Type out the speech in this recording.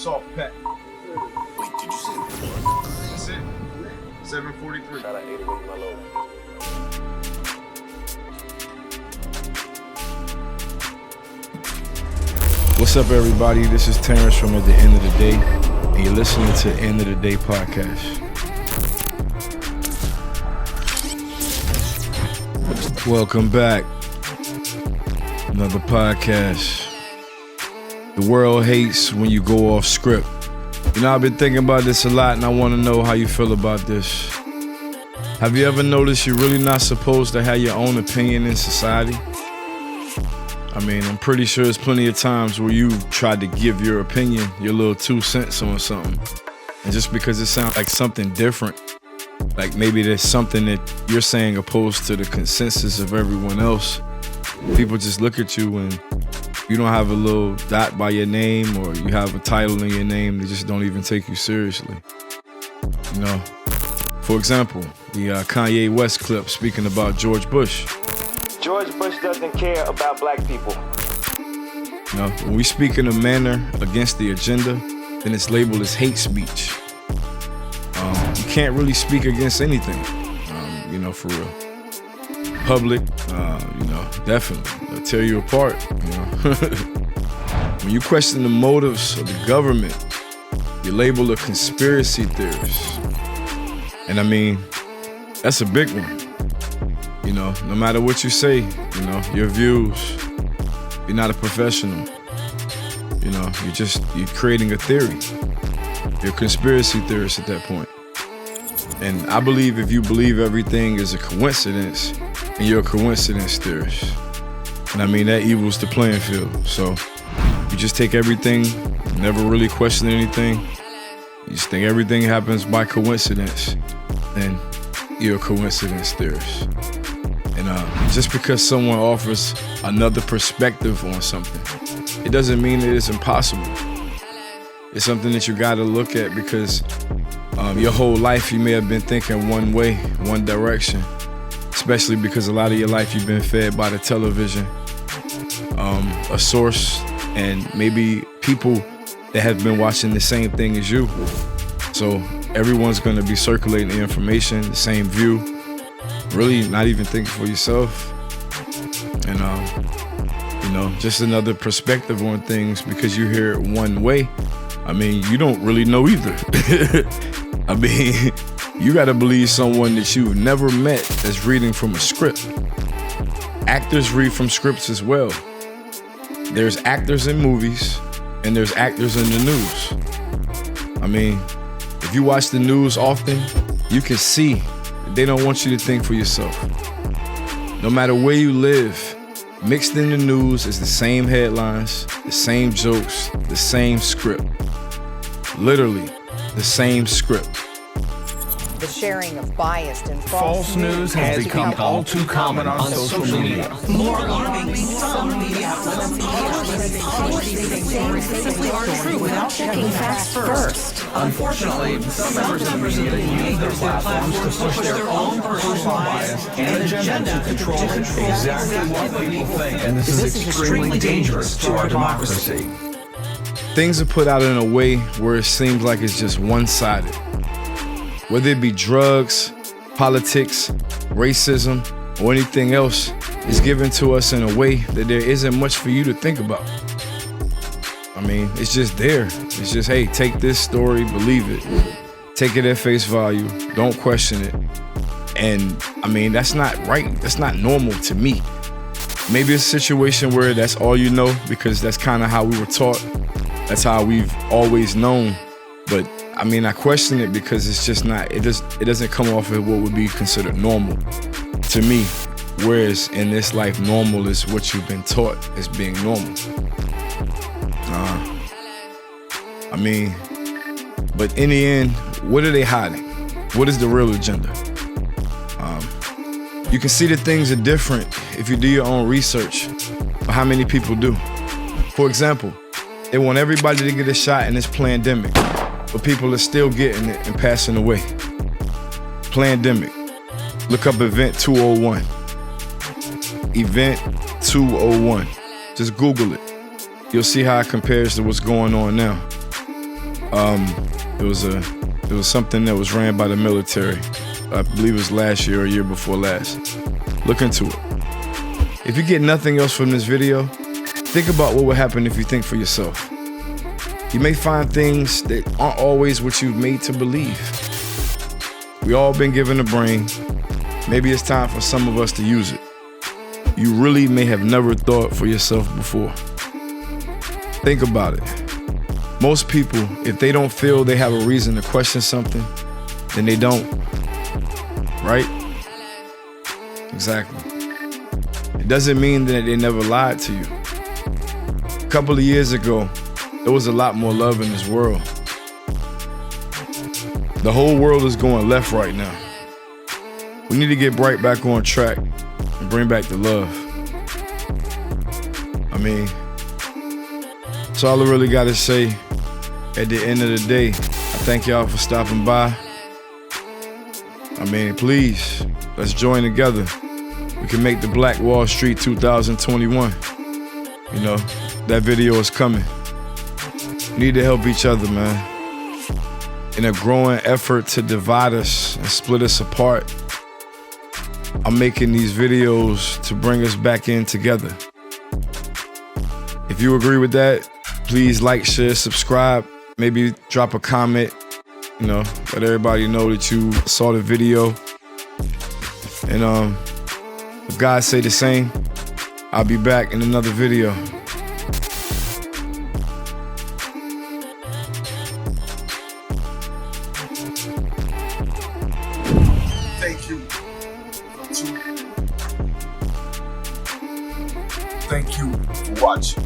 soft pack. Wait, did you say what? That's it. 743. Shout out 88 Mellow. What's up, everybody? This is Terrence from At the End of the Day, and you're listening to End of the Day podcast. Welcome back. Another podcast. The world hates when you go off script. You know, I've been thinking about this a lot, and I want to know how you feel about this. Have you ever noticed you're really not supposed to have your own opinion in society? I mean, I'm pretty sure there's plenty of times where you've tried to give your opinion, your little 2 cents on something. And just because it sounds like something different, like maybe there's something that you're saying opposed to the consensus of everyone else, people just look at you and you don't have a little dot by your name or you have a title in your name, they just don't even take you seriously. You know, for example, the Kanye West clip speaking about George Bush. George Bush doesn't care about black people. You know, when we speak in a manner against the agenda, then it's labeled as hate speech. You can't really speak against anything, you know, for real. Public, you know, definitely. They'll tear you apart, you know. When you question the motives of the government, you're labeled a conspiracy theorist. And I mean, that's a big one. You know, no matter what you say, you know, your views, you're not a professional. You know, you're creating a theory. You're a conspiracy theorist at that point. And I believe if you believe everything is a coincidence, and you're a coincidence theorist. And I mean, that equals the playing field. So you just take everything, never really question anything. You just think everything happens by coincidence, then you're a coincidence theorist. And just because someone offers another perspective on something, it doesn't mean that it's impossible. It's something that you gotta look at because your whole life you may have been thinking one way, one direction, especially because a lot of your life you've been fed by the television, a source, and maybe people that have been watching the same thing as you. So everyone's gonna be circulating the information, the same view, really not even thinking for yourself. And you know, just another perspective on things because you hear it one way. I mean, you don't really know either. I mean, you gotta believe someone that you've never met that's reading from a script. Actors read from scripts as well. There's actors in movies and there's actors in the news. I mean, if you watch the news often, you can see they don't want you to think for yourself. No matter where you live, mixed in the news is the same headlines, the same jokes, the same script. Literally, the same script. The sharing of biased and false news has become all too common on social media. More alarming, some media outlets simply aren't true without checking facts first. Unfortunately, some members of the media use their platforms to push their own personal bias and agenda to control exactly what people think, and this is extremely dangerous to our democracy. Things are put out in a way where it seems like it's just one-sided. Whether it be drugs, politics, racism, or anything else, is given to us in a way that there isn't much for you to think about. I mean, it's just there. It's just, hey, take this story, believe it. Take it at face value, don't question it. And I mean, that's not right. That's not normal to me. Maybe it's a situation where that's all you know because that's kind of how we were taught. That's how we've always known. But I mean, I question it because it's just not, it doesn't come off of what would be considered normal to me. Whereas in this life, normal is what you've been taught as being normal. I mean, but in the end, what are they hiding? What is the real agenda? You can see that things are different if you do your own research, but how many people do? For example, they want everybody to get a shot in this pandemic, but people are still getting it and passing away. Pandemic. Look up Event 201. Event 201. Just Google it. You'll see how it compares to what's going on now. It was something that was ran by the military. I believe it was last year or year before last. Look into it. If you get nothing else from this video, think about what would happen if you think for yourself. You may find things that aren't always what you've made to believe. We all been given a brain. Maybe it's time for some of us to use it. You really may have never thought for yourself before. Think about it. Most people, if they don't feel they have a reason to question something, then they don't. Right? Exactly. It doesn't mean that they never lied to you. A couple of years ago, there was a lot more love in this world. The whole world is going left right now. We need to get right back on track and bring back the love. I mean, that's all I really gotta say. At the end of the day, I thank y'all for stopping by. I mean, please, let's join together. We can make the Black Wall Street 2021. You know, that video is coming. We need to help each other, man. In a growing effort to divide us and split us apart, I'm making these videos to bring us back in together. If you agree with that, please like, share, subscribe. Maybe drop a comment, you know, let everybody know that you saw the video. And if God say the same, I'll be back in another video. Thank you. Thank you for watching.